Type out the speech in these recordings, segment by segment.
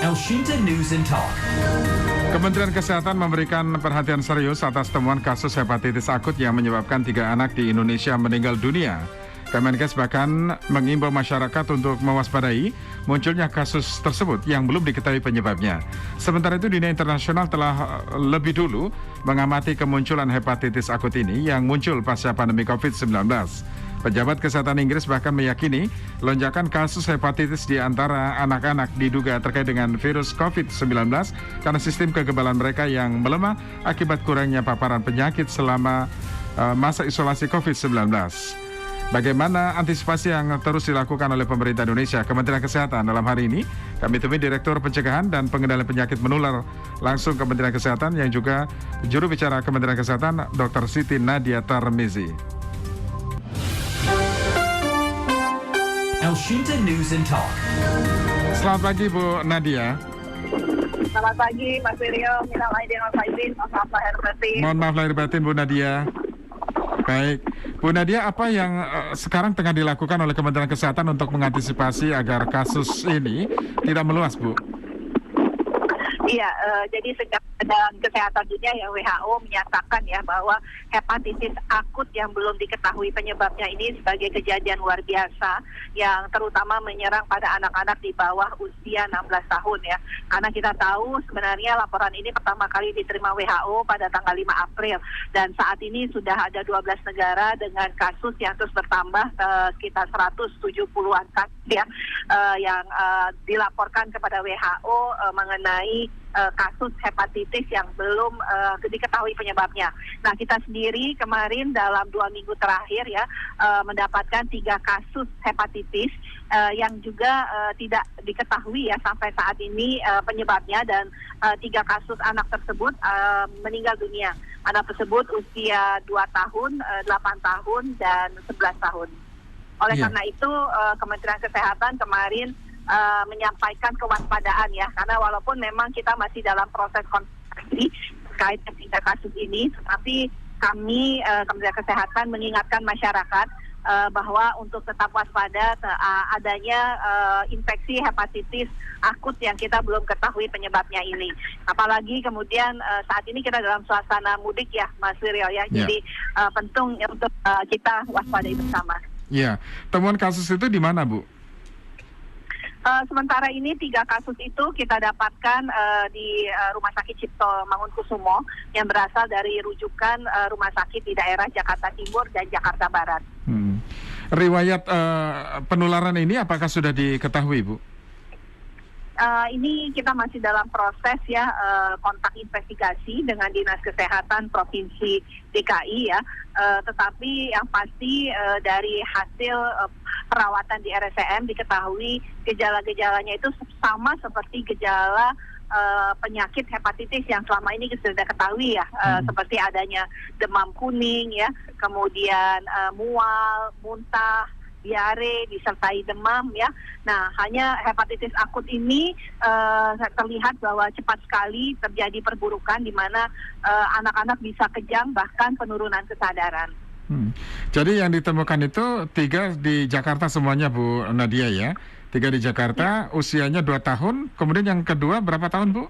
Elshinta News and Talk. Kementerian Kesehatan memberikan perhatian serius atas temuan kasus hepatitis akut yang menyebabkan 3 anak di Indonesia meninggal dunia. Kemenkes bahkan mengimbau masyarakat untuk mewaspadai munculnya kasus tersebut yang belum diketahui penyebabnya. Sementara itu, Dunia Internasional telah lebih dulu mengamati kemunculan hepatitis akut ini yang muncul pasca pandemi COVID-19. Pejabat kesehatan Inggris bahkan meyakini lonjakan kasus hepatitis di antara anak-anak diduga terkait dengan virus COVID-19 karena sistem kekebalan mereka yang melemah akibat kurangnya paparan penyakit selama masa isolasi COVID-19. Bagaimana antisipasi yang terus dilakukan oleh pemerintah Indonesia? Kementerian Kesehatan dalam hari ini kami temui Direktur Pencegahan dan Pengendalian Penyakit Menular langsung Kementerian Kesehatan yang juga juru bicara Kementerian Kesehatan Dr. Siti Nadia Tarmizi. Elshinta News and Talk. Selamat pagi Bu Nadia. Selamat pagi Mas Wiryo, minal aidin wal faizin, maaf lahir batin. Mohon maaf lahir batin Bu Nadia. Baik, Bu Nadia, apa yang sekarang tengah dilakukan oleh Kementerian Kesehatan untuk mengantisipasi agar kasus ini tidak meluas, Bu? Iya, jadi sejak Badan Kesehatan Dunia ya WHO menyatakan ya bahwa hepatitis akut yang belum diketahui penyebabnya ini sebagai kejadian luar biasa yang terutama menyerang pada anak-anak di bawah usia 16 tahun ya. Karena kita tahu sebenarnya laporan ini pertama kali diterima WHO pada tanggal 5 April dan saat ini sudah ada 12 negara dengan kasus yang terus bertambah sekitar 170-an kasus ya yang dilaporkan kepada WHO mengenai kasus hepatitis yang belum diketahui penyebabnya. Nah, kita sendiri kemarin dalam 2 minggu terakhir ya mendapatkan 3 kasus hepatitis yang juga tidak diketahui ya sampai saat ini penyebabnya dan 3 kasus anak tersebut meninggal dunia. Anak tersebut usia 2 tahun, 8 tahun, dan 11 tahun. Oleh karena itu Kementerian Kesehatan kemarin menyampaikan kewaspadaan ya, karena walaupun memang kita masih dalam proses konsultasi terkait dengan kasus ini, tetapi kami Kementerian Kesehatan mengingatkan masyarakat bahwa untuk tetap waspada adanya infeksi hepatitis akut yang kita belum ketahui penyebabnya ini. Apalagi kemudian saat ini kita dalam suasana mudik ya, Mas Wiryo ya, jadi penting untuk kita waspadai bersama. Iya, temuan kasus itu di mana, Bu? Sementara ini 3 kasus itu kita dapatkan di Rumah Sakit Cipto Mangunkusumo yang berasal dari rujukan rumah sakit di daerah Jakarta Timur dan Jakarta Barat. Riwayat penularan ini apakah sudah diketahui, Bu? Ini kita masih dalam proses ya kontak investigasi dengan Dinas Kesehatan Provinsi DKI ya, tetapi yang pasti dari hasil perawatan di RSCM diketahui gejala-gejalanya itu sama seperti gejala penyakit hepatitis yang selama ini sudah diketahui ya, seperti adanya demam kuning ya, kemudian mual, muntah, diare disertai demam ya. Nah, hanya hepatitis akut ini terlihat bahwa cepat sekali terjadi perburukan di mana anak-anak bisa kejang bahkan penurunan kesadaran. Jadi yang ditemukan itu 3 di Jakarta semuanya, Bu Nadia ya. 3 di Jakarta, usianya 2 tahun. Kemudian yang kedua berapa tahun, Bu?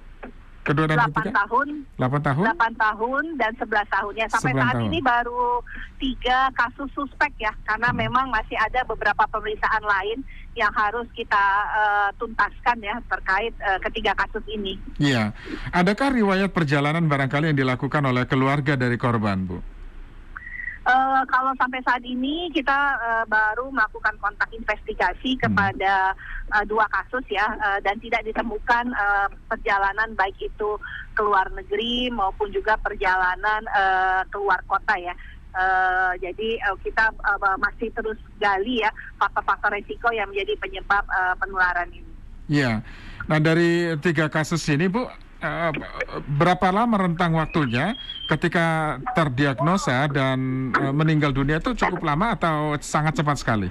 Kedua dan 8 ketiga? tahun. 8 tahun? 8 tahun dan 11 tahun. Ya, sampai saat ini baru 3 kasus suspek ya. Karena memang masih ada beberapa pemeriksaan lain yang harus kita tuntaskan ya terkait ketiga kasus ini. Iya. Adakah riwayat perjalanan barangkali yang dilakukan oleh keluarga dari korban, Bu? Kalau sampai saat ini kita baru melakukan kontak investigasi kepada 2 kasus ya, dan tidak ditemukan perjalanan baik itu ke luar negeri maupun juga perjalanan keluar kota ya. Jadi kita masih terus gali ya faktor-faktor risiko yang menjadi penyebab penularan ini. Iya. Nah, dari 3 kasus ini, Bu, berapa lama rentang waktunya ketika terdiagnosa dan meninggal dunia itu cukup lama atau sangat cepat sekali?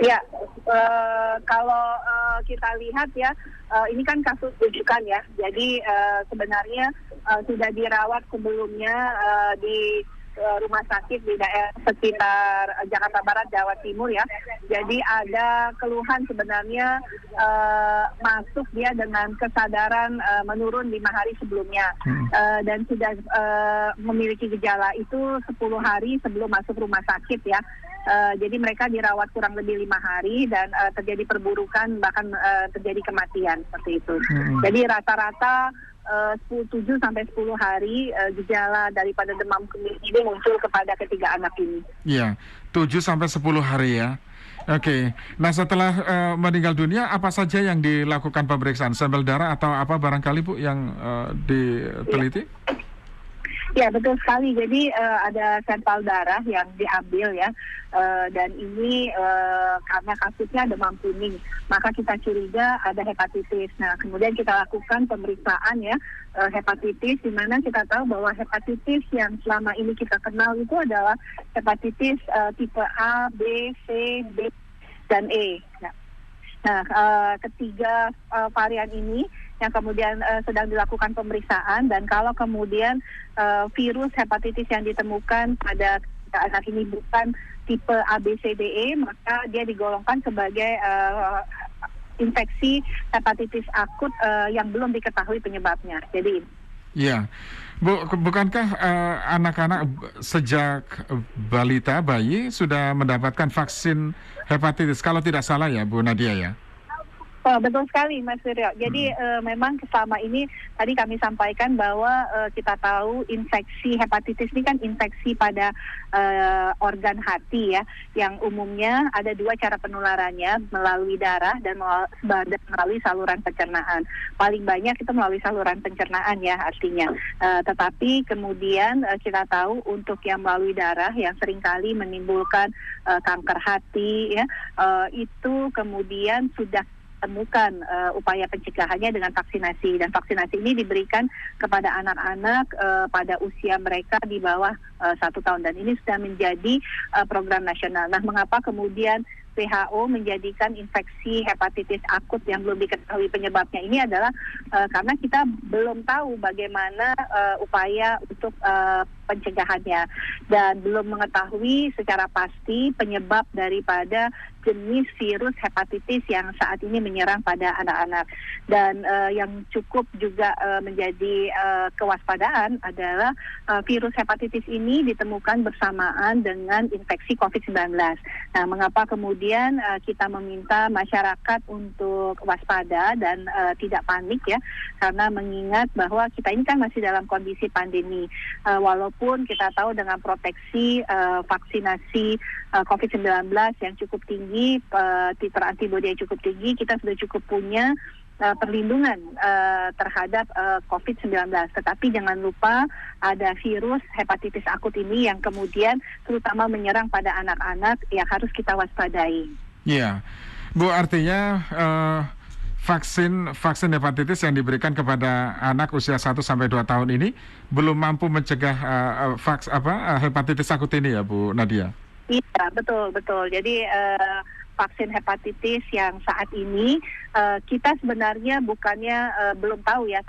Ya, kalau kita lihat ya, ini kan kasus rujukan ya. Jadi sebenarnya sudah dirawat sebelumnya di rumah sakit di daerah sekitar Jakarta Barat, Jawa Timur ya. Jadi ada keluhan sebenarnya masuk dia dengan kesadaran menurun 5 hari sebelumnya dan sudah memiliki gejala itu 10 hari sebelum masuk rumah sakit ya. Jadi mereka dirawat kurang lebih 5 hari dan terjadi perburukan, bahkan terjadi kematian seperti itu. Jadi rata-rata 7 sampai 10 hari gejala daripada demam kuning ini muncul kepada ketiga anak ini. Iya, 7 sampai 10 hari ya. Oke. Nah, setelah meninggal dunia, apa saja yang dilakukan pemeriksaan? Sampel darah atau apa barangkali Bu yang diteliti? Ya, betul sekali. Jadi ada sampel darah yang diambil ya, dan ini karena kasusnya demam kuning, maka kita curiga ada hepatitis. Nah, kemudian kita lakukan pemeriksaan ya hepatitis, di mana kita tahu bahwa hepatitis yang selama ini kita kenal itu adalah hepatitis tipe A, B, C, D, dan E. Nah, ketiga varian ini yang kemudian sedang dilakukan pemeriksaan, dan kalau kemudian virus hepatitis yang ditemukan pada anak ini bukan tipe ABCDE, maka dia digolongkan sebagai infeksi hepatitis akut yang belum diketahui penyebabnya. Jadi ya, Bu, bukankah anak-anak sejak balita, bayi sudah mendapatkan vaksin hepatitis? Kalau tidak salah ya, Bu Nadia ya? Oh, betul sekali Mas Suryo. Jadi memang selama ini tadi kami sampaikan bahwa kita tahu infeksi hepatitis ini kan infeksi pada organ hati ya, yang umumnya ada 2 cara penularannya, melalui darah dan melalui saluran pencernaan. Paling banyak itu melalui saluran pencernaan ya artinya. Tetapi kemudian kita tahu untuk yang melalui darah yang seringkali menimbulkan kanker hati ya, itu kemudian sudah temukan upaya pencegahannya dengan vaksinasi, dan vaksinasi ini diberikan kepada anak-anak pada usia mereka di bawah 1 tahun, dan ini sudah menjadi program nasional. Nah, mengapa kemudian WHO menjadikan infeksi hepatitis akut yang belum diketahui penyebabnya ini adalah karena kita belum tahu bagaimana upaya untuk pencegahannya, dan belum mengetahui secara pasti penyebab daripada jenis virus hepatitis yang saat ini menyerang pada anak-anak. Dan yang cukup juga menjadi kewaspadaan adalah virus hepatitis ini ditemukan bersamaan dengan infeksi COVID-19. Nah, mengapa kemudian kita meminta masyarakat untuk waspada dan tidak panik ya, karena mengingat bahwa kita ini kan masih dalam kondisi pandemi. Walaupun kita tahu dengan proteksi vaksinasi COVID-19 yang cukup tinggi, titer antibodi yang cukup tinggi, kita sudah cukup punya perlindungan terhadap COVID-19. Tetapi jangan lupa ada virus hepatitis akut ini yang kemudian terutama menyerang pada anak-anak yang harus kita waspadai. Iya, Bu, artinya vaksin hepatitis yang diberikan kepada anak usia 1 sampai 2 tahun ini belum mampu mencegah hepatitis akut ini ya, Bu Nadia? Iya, betul. Jadi vaksin hepatitis yang saat ini kita sebenarnya bukannya belum tahu ya,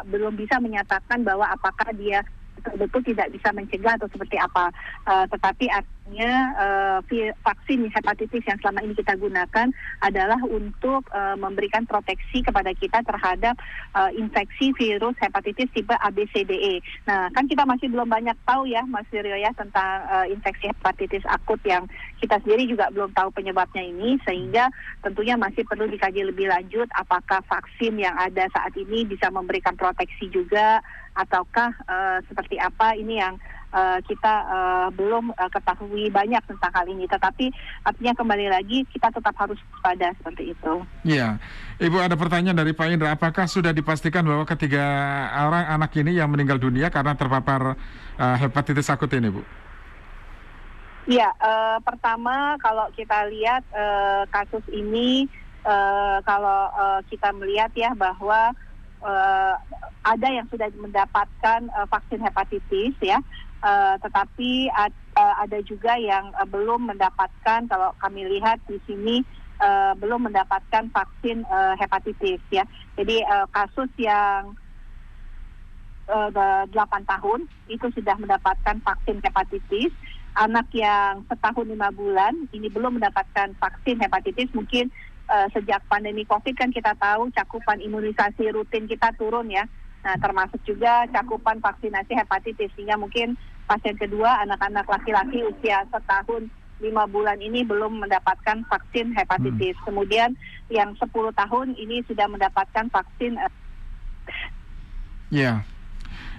belum bisa menyatakan bahwa apakah dia betul tidak bisa mencegah atau seperti apa. Tetapi artinya vaksin hepatitis yang selama ini kita gunakan adalah untuk memberikan proteksi kepada kita terhadap infeksi virus hepatitis tipe ABCDE. Nah, kan kita masih belum banyak tahu ya, Mas Wiryo ya, tentang infeksi hepatitis akut yang kita sendiri juga belum tahu penyebabnya ini, sehingga tentunya masih perlu dikaji lebih lanjut apakah vaksin yang ada saat ini bisa memberikan proteksi juga, ataukah seperti apa, ini yang kita belum ketahui banyak tentang hal ini. Tetapi artinya kembali lagi kita tetap harus waspada seperti itu. Iya, Ibu, ada pertanyaan dari Pak Indra. Apakah sudah dipastikan bahwa ketiga orang anak ini yang meninggal dunia karena terpapar hepatitis akut ini, Bu? Iya, pertama kalau kita lihat kasus ini, kalau kita melihat ya bahwa ada yang sudah mendapatkan vaksin hepatitis ya, tetapi ada juga yang belum mendapatkan, kalau kami lihat di sini belum mendapatkan vaksin hepatitis ya. Jadi kasus yang 8 tahun itu sudah mendapatkan vaksin hepatitis. Anak yang setahun 5 bulan ini belum mendapatkan vaksin hepatitis. Mungkin sejak pandemi COVID kan kita tahu cakupan imunisasi rutin kita turun ya. Nah, termasuk juga cakupan vaksinasi hepatitis, sehingga mungkin pasien kedua anak-anak laki-laki usia setahun 5 bulan ini belum mendapatkan vaksin hepatitis. Kemudian yang 10 tahun ini sudah mendapatkan vaksin. Ya.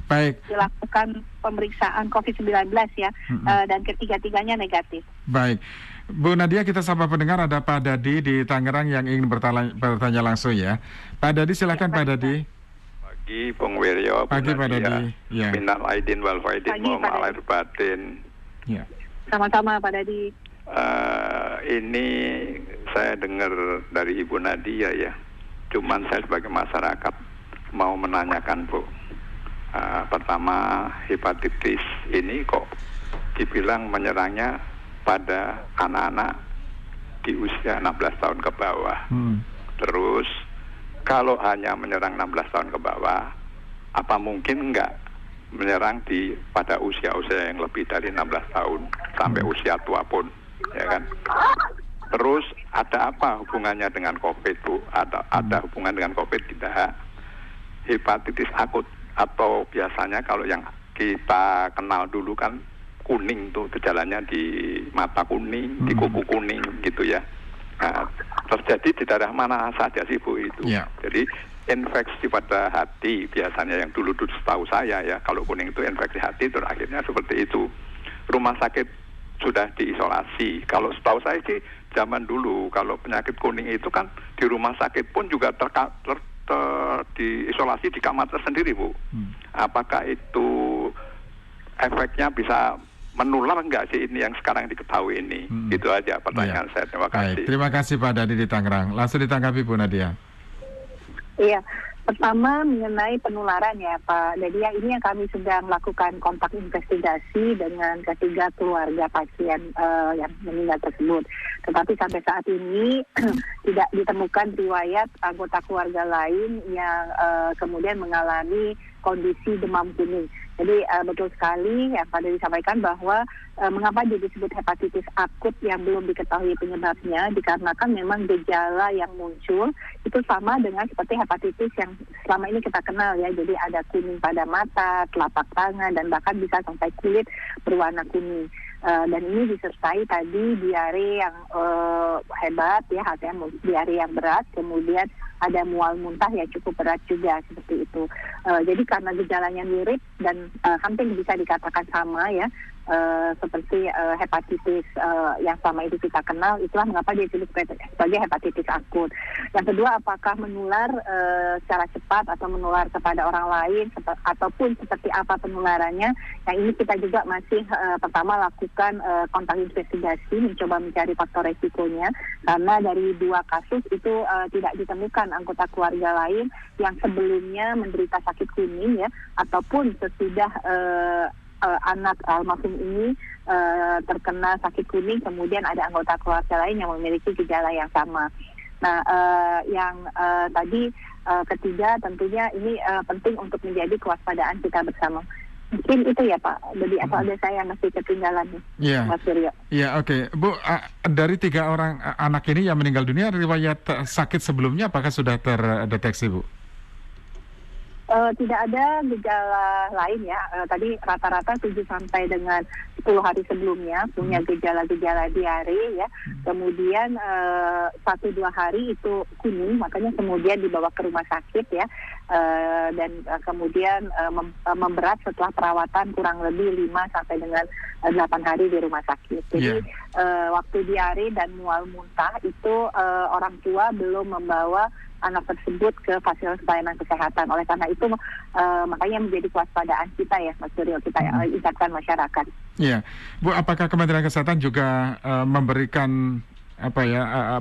Baik. Dilakukan pemeriksaan COVID-19 ya, dan ketiga-tiganya negatif. Baik. Bu Nadia, kita sapa pendengar, ada Pak Dadi di Tangerang yang ingin bertanya langsung ya. Pak Dadi, silakan Pak Dadi. Pagi, Bung Wiryo. Pagi Pak Dadi. Ya. Minal aidin wal faidin, mohon lahir batin. Ya. Sama-sama Pak Dadi. Ini saya dengar dari Ibu Nadia ya. Cuman saya sebagai masyarakat mau menanyakan Bu. Pertama, hepatitis ini kok dibilang menyerangnya pada anak-anak di usia 16 tahun ke bawah. Terus kalau hanya menyerang 16 tahun ke bawah, apa mungkin enggak menyerang pada usia-usia yang lebih dari 16 tahun sampai usia tua pun, ya kan? Terus ada apa hubungannya dengan COVID, Bu? Ada hubungan dengan COVID tidak? Hepatitis akut atau biasanya kalau yang kita kenal dulu kan kuning tuh, gejalanya di mata kuning, di kuku kuning gitu ya. Nah, terjadi di daerah mana saja sih Bu itu? Yeah. Jadi infeksi pada hati biasanya yang dulu setahu saya ya, kalau kuning itu infeksi hati, terus akhirnya seperti itu. Rumah sakit sudah diisolasi. Kalau setahu saya sih zaman dulu kalau penyakit kuning itu kan di rumah sakit pun juga diisolasi di kamar tersendiri, Bu. Apakah itu efeknya bisa menular enggak sih ini yang sekarang diketahui ini? Itu aja pertanyaan saya. Terima kasih. Baik, terima kasih Pak Dadi di Tangerang. Langsung ditanggapi Bu Nadia. Iya, pertama mengenai penularan ya Pak Dadi, ini yang kami sedang melakukan kontak investigasi dengan ketiga keluarga pasien yang meninggal tersebut. Tetapi sampai saat ini tidak ditemukan riwayat anggota keluarga lain yang kemudian mengalami kondisi demam kuning. Jadi betul sekali yang Pak Dadi sampaikan bahwa mengapa dia disebut hepatitis akut yang belum diketahui penyebabnya, dikarenakan memang gejala yang muncul itu sama dengan seperti hepatitis yang selama ini kita kenal ya. Jadi ada kuning pada mata, telapak tangan, dan bahkan bisa sampai kulit berwarna kuning. Dan ini disertai tadi diare yang hebat ya, artinya diare yang berat, kemudian ada mual muntah yang cukup berat juga seperti itu. Jadi karena gejalanya mirip dan hampir bisa dikatakan sama ya, seperti hepatitis yang selama itu kita kenal, itulah mengapa dia disebut sebagai hepatitis akut. Yang kedua, apakah menular secara cepat atau menular kepada orang lain ataupun seperti apa penularannya? Yang ini kita juga masih pertama lakukan kontak investigasi, mencoba mencari faktor resikonya, karena dari 2 kasus itu tidak ditemukan anggota keluarga lain yang sebelumnya menderita sakit kuning ya, ataupun sesudah anak almarhum ini terkena sakit kuning, kemudian ada anggota keluarga lain yang memiliki gejala yang sama. Nah, yang tadi ketiga tentunya ini penting untuk menjadi kewaspadaan kita bersama. Mungkin itu ya Pak, jadi atau ada saya yang masih ketinggalan nih, Mas Suryo. Iya, oke. Bu, dari 3 orang anak ini yang meninggal dunia, riwayat sakit sebelumnya apakah sudah terdeteksi, Bu? Tidak ada gejala lain ya. Tadi rata-rata 7 sampai dengan 10 hari sebelumnya punya gejala-gejala diare ya. Kemudian 1-2 hari itu kuning, makanya kemudian dibawa ke rumah sakit ya. Dan kemudian memberat setelah perawatan kurang lebih 5 sampai dengan 8 hari di rumah sakit. Jadi waktu diare dan mual muntah itu orang tua belum membawa anak tersebut ke fasilitas pelayanan kesehatan. Oleh karena itu makanya menjadi kewaspadaan kita ya Mas Suryo, kita ingatkan masyarakat. Iya, Bu, apakah Kementerian Kesehatan juga memberikan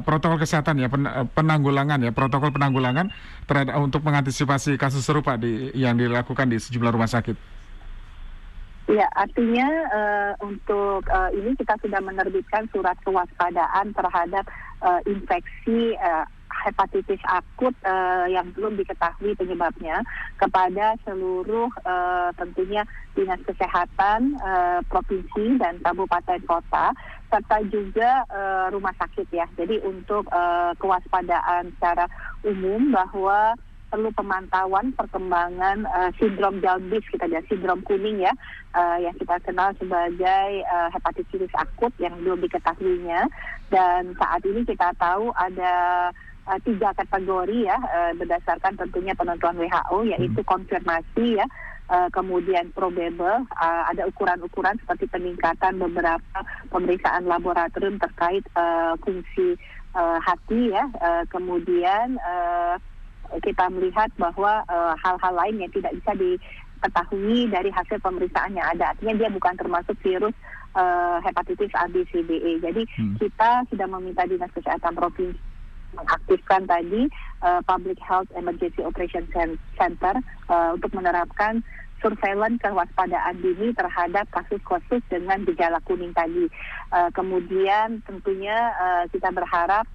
protokol kesehatan ya, penanggulangan ya, protokol penanggulangan terhadap untuk mengantisipasi kasus serupa yang dilakukan di sejumlah rumah sakit? Ya, artinya untuk ini kita sudah menerbitkan surat kewaspadaan terhadap infeksi hepatitis akut yang belum diketahui penyebabnya kepada seluruh tentunya dinas kesehatan provinsi dan kabupaten kota serta juga rumah sakit ya. Jadi untuk kewaspadaan secara umum bahwa perlu pemantauan perkembangan sindrom jaundice kita lihat sindrom kuning ya yang kita kenal sebagai hepatitis akut yang belum diketahuinya, dan saat ini kita tahu ada 3 kategori ya berdasarkan tentunya penentuan WHO, yaitu konfirmasi ya, kemudian probable, ada ukuran-ukuran seperti peningkatan beberapa pemeriksaan laboratorium terkait fungsi hati ya, kemudian kita melihat bahwa hal-hal lain yang tidak bisa diketahui dari hasil pemeriksaan yang ada. Artinya dia bukan termasuk virus hepatitis A, B, C, D, E. Jadi kita sudah meminta Dinas Kesehatan Provinsi mengaktifkan tadi Public Health Emergency Operation Center untuk menerapkan surveillance kewaspadaan dini terhadap kasus-kasus dengan gejala kuning tadi. Kemudian tentunya kita berharap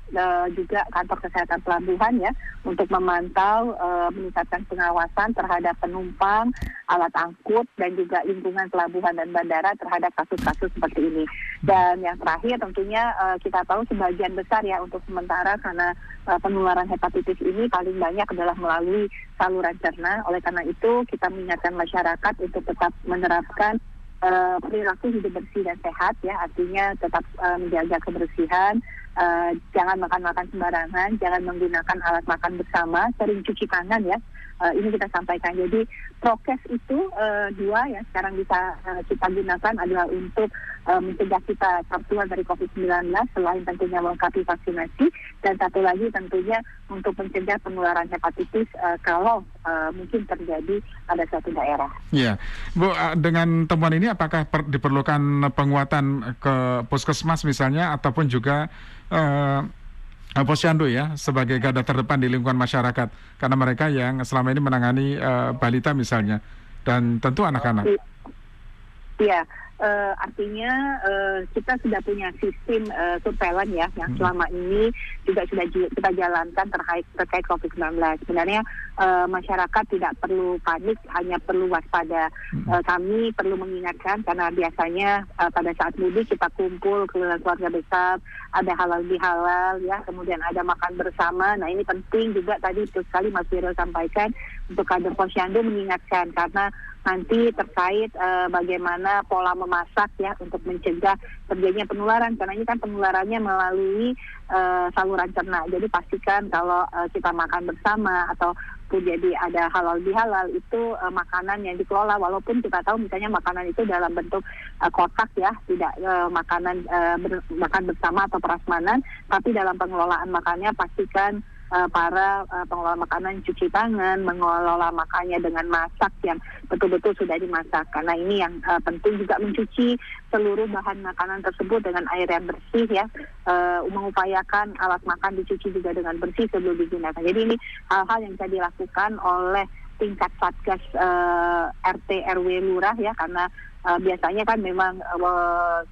juga kantor kesehatan pelabuhan ya untuk memantau meningkatkan pengawasan terhadap penumpang, alat angkut dan juga lingkungan pelabuhan dan bandara terhadap kasus-kasus seperti ini. Dan yang terakhir tentunya kita tahu sebagian besar ya untuk sementara karena penularan hepatitis ini paling banyak adalah melalui saluran cerna. Oleh karena itu kita mengingatkan masyarakat untuk tetap menerapkan perilaku hidup bersih dan sehat ya, artinya tetap menjaga kebersihan, jangan makan sembarangan, jangan menggunakan alat makan bersama, sering cuci tangan ya. Ini kita sampaikan. Jadi prokes itu 2 yang sekarang bisa kita gunakan adalah untuk mencegah kita tertular dari COVID-19 selain tentunya melengkapi vaksinasi, dan satu lagi tentunya untuk mencegah penularan hepatitis kalau mungkin terjadi pada suatu daerah. Iya, Bu, dengan temuan ini apakah diperlukan penguatan ke puskesmas misalnya ataupun juga Posyandu ya sebagai garda terdepan di lingkungan masyarakat karena mereka yang selama ini menangani balita misalnya dan tentu anak-anak. Iya, artinya kita sudah punya sistem surveillance ya yang selama ini juga sudah kita jalankan terkait COVID-19. Sebenarnya masyarakat tidak perlu panik, hanya perlu waspada. Kami perlu mengingatkan karena biasanya pada saat mudik kita kumpul keluarga besar, ada halal bihalal ya, kemudian ada makan bersama. Nah ini penting juga tadi itu sekali Mas Wiril sampaikan untuk kader Posyandu mengingatkan karena nanti terkait bagaimana pola memasak ya untuk mencegah terjadinya penularan, karena ini kan penularannya melalui saluran cerna. Jadi pastikan kalau kita makan bersama atau jadi ada halal bihalal itu makanan yang dikelola, walaupun kita tahu misalnya makanan itu dalam bentuk kotak ya, tidak makanan makan bersama atau prasmanan, tapi dalam pengelolaan makannya pastikan para pengelola makanan cuci tangan, mengelola makannya dengan masak yang betul-betul sudah dimasak. Karena ini yang penting juga mencuci seluruh bahan makanan tersebut dengan air yang bersih ya, mengupayakan alat makan dicuci juga dengan bersih sebelum digunakan. Jadi ini hal-hal yang bisa dilakukan oleh tingkat Satgas RT RW lurah ya, karena biasanya kan memang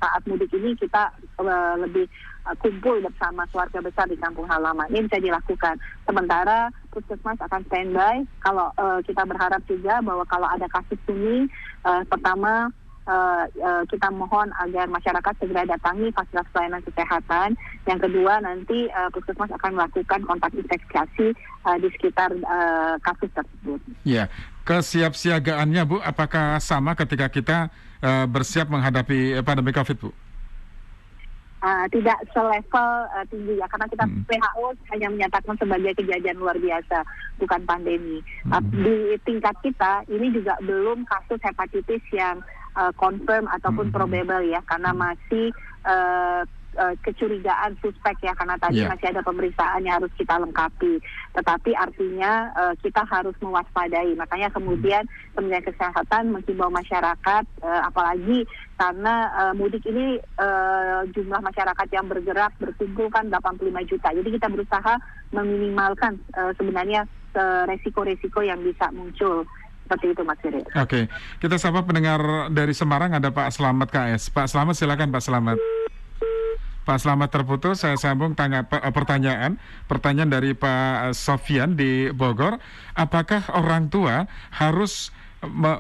saat mudik ini kita lebih kumpul bersama keluarga besar di kampung halaman. Ini bisa dilakukan. Sementara puskesmas akan standby. Kalau kita berharap juga bahwa kalau ada kasus ini, pertama kita mohon agar masyarakat segera datangi fasilitas pelayanan kesehatan. Yang kedua nanti puskesmas akan melakukan kontak investigasi di sekitar kasus tersebut. Ya, kesiapsiagaannya Bu, apakah sama ketika kita bersiap menghadapi pandemi COVID, Bu? Tidak selevel tinggi ya, karena kita WHO hanya menyatakan sebagai kejadian luar biasa, bukan pandemi. Di tingkat kita ini juga belum kasus hepatitis yang confirm ataupun probable ya, karena masih kecurigaan suspek ya, karena tadi masih ada pemeriksaan yang harus kita lengkapi. Tetapi artinya kita harus mewaspadai. Makanya kemudian Kementerian Kesehatan menghimbau masyarakat, apalagi karena mudik ini jumlah masyarakat yang bergerak berkumpul kan 85 juta. Jadi kita berusaha meminimalkan sebenarnya resiko-resiko yang bisa muncul. Seperti itu Mas Wiril. Oke, kita sapa pendengar dari Semarang, ada Pak Slamet KS. Pak Slamet, silakan Pak Slamet. Pak Slamet terputus, saya sambung pertanyaan dari Pak Sofyan di Bogor. Apakah orang tua harus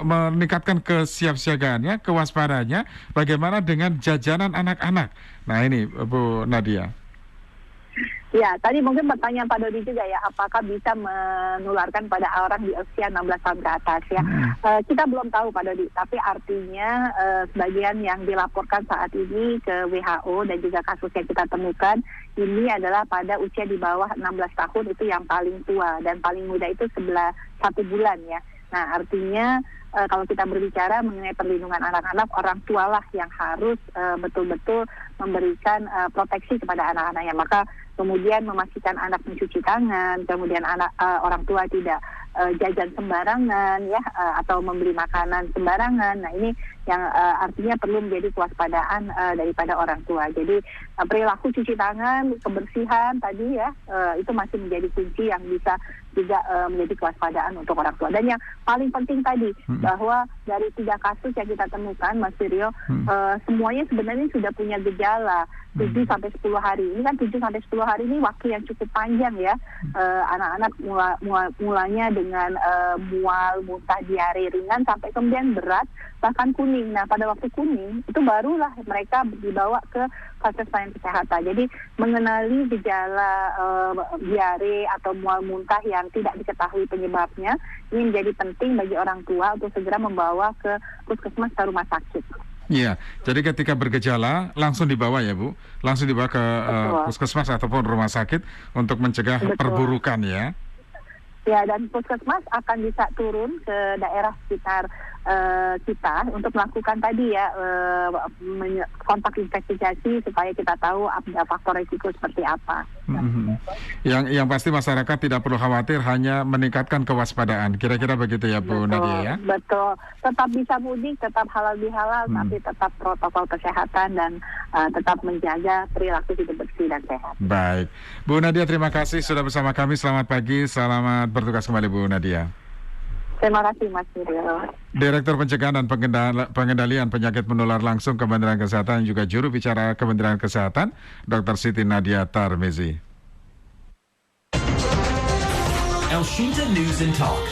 meningkatkan kesiapsiagaannya, kewaspadaannya, bagaimana dengan jajanan anak-anak? Nah ini Bu Nadia. Ya, tadi mungkin pertanyaan Pak Dodi juga ya, apakah bisa menularkan pada orang di usia 16 tahun ke atas ya. Kita belum tahu Pak Dodi, tapi artinya sebagian yang dilaporkan saat ini ke WHO dan juga kasus yang kita temukan, ini adalah pada usia di bawah 16 tahun itu yang paling tua, dan paling muda itu 1 bulan ya. Nah, artinya kalau kita berbicara mengenai perlindungan anak-anak, orang tualah yang harus betul-betul memberikan proteksi kepada anak-anaknya. Maka kemudian memastikan anak mencuci tangan, kemudian orang tua tidak jajan sembarangan ya, atau membeli makanan sembarangan. Nah, ini yang artinya perlu menjadi kewaspadaan daripada orang tua. Jadi perilaku cuci tangan, kebersihan tadi ya, itu masih menjadi kunci yang bisa juga menjadi kewaspadaan untuk orang tua. Dan yang paling penting tadi, bahwa dari 3 kasus yang kita temukan, Mas Suryo, semuanya sebenarnya sudah punya gejala 7-10 hari. Ini kan 7-10 hari ini waktu yang cukup panjang ya. Anak-anak mulanya dengan mual, muntah, diare ringan sampai kemudian berat, bahkan kuning. Nah, pada waktu kuning itu barulah mereka dibawa ke fasilitas pelayanan kesehatan. Jadi mengenali gejala diare atau mual muntah yang tidak diketahui penyebabnya, ini menjadi penting bagi orang tua untuk segera membawa ke puskesmas atau rumah sakit. Iya, jadi ketika bergejala langsung dibawa ya Bu, langsung dibawa ke puskesmas ataupun rumah sakit untuk mencegah perburukan ya. Ya, dan puskesmas akan bisa turun ke daerah sekitar kita untuk melakukan tadi ya, kontak investigasi supaya kita tahu ada faktor risiko seperti apa. Yang pasti masyarakat tidak perlu khawatir, hanya meningkatkan kewaspadaan. Kira-kira begitu ya Bu Nadia ya? Betul, tetap bisa mudik, tetap halal bihalal, tapi tetap protokol kesehatan dan tetap menjaga perilaku hidup bersih dan sehat. Baik, Bu Nadia terima kasih sudah bersama kami. Selamat pagi, selamat bertugas kembali Bu Nadia. Terima kasih Mas Suryo. Direktur Pencegahan dan Pengendalian Penyakit Menular Langsung Kementerian Kesehatan juga juru bicara Kementerian Kesehatan, Dr. Siti Nadia Tarmizi. Elshinta News and Talk.